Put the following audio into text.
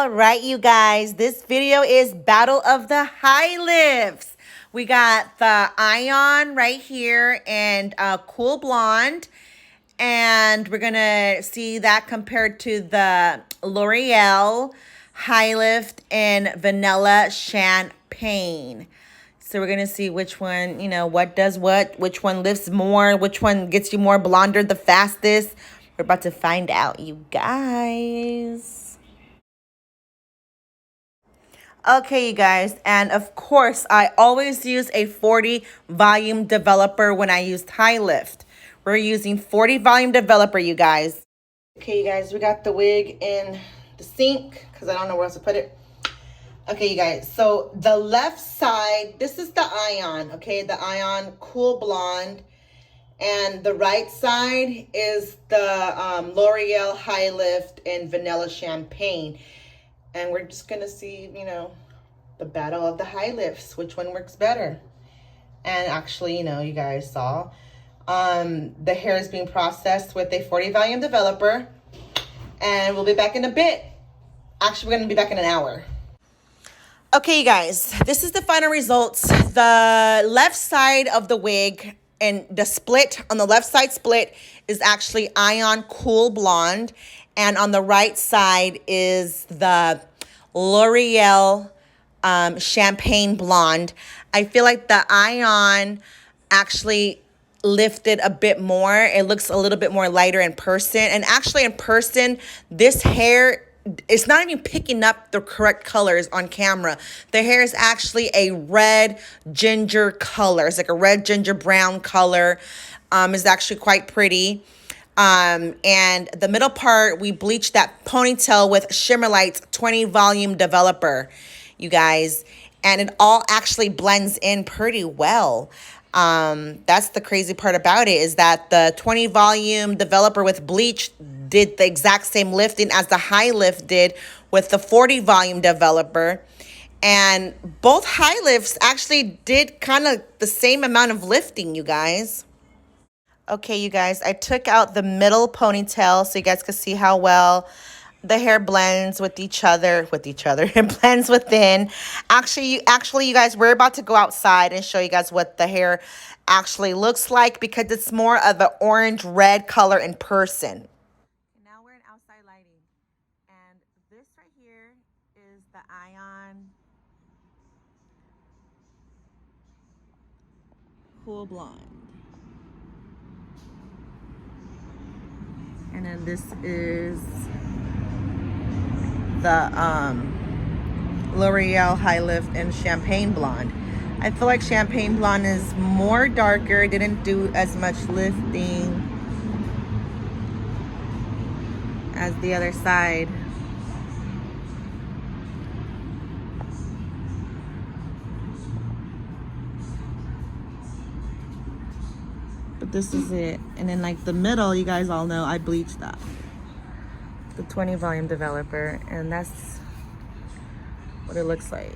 All right, you guys, this video is Battle of the High Lifts. We got the Ion right here and Cool Blonde. And we're going to see that compared to the L'Oreal High Lift and Vanilla Champagne. So we're going to see which one, what does what, which one lifts more, which one gets you more blonder the fastest. We're about to find out, you guys. Okay, you guys, and of course, I always use a 40 volume developer when I use high lift. We're using 40 volume developer, you guys. Okay, you guys, we got the wig in the sink because I don't know where else to put it. Okay, you guys, so the left side, this is the Ion, okay, the Ion Cool Blonde. And the right side is the L'Oreal High Lift and Vanilla Champagne. And we're just going to see, the battle of the high lifts, which one works better. And actually, you guys saw the hair is being processed with a 40 volume developer. And we'll be back in a bit. Actually, we're going to be back in an hour. Okay, you guys, this is the final results. The left side of the wig and the split on the left side split is actually Ion Cool Blonde. And on the right side is the L'Oreal Champagne Blonde. I feel like the Ion actually lifted a bit more. It looks a little bit more lighter in person. And actually in person, this hair, it's not even picking up the correct colors on camera. The hair is actually a red ginger color. It's like a red ginger brown color. It's actually quite pretty. And the middle part, we bleached that ponytail with Shimmer Lights 20 volume developer, you guys. And it all actually blends in pretty well. That's the crazy part about it, is that the 20 volume developer with bleach did the exact same lifting as the high lift did with the 40 volume developer. And both high lifts actually did kind of the same amount of lifting, you guys. Okay, you guys, I took out the middle ponytail so you guys can see how well the hair blends with each other. It blends within. Actually, you guys, we're about to go outside and show you guys what the hair actually looks like because it's more of the orange-red color in person. Now we're in outside lighting. And this right here is the Ion Cool Blonde. And then this is the L'Oreal High Lift and Champagne Blonde. I feel like Champagne Blonde is more darker, didn't do as much lifting as the other side. But this is it. And then like the middle, you guys all know I bleached that. The 20 volume developer, and that's what it looks like.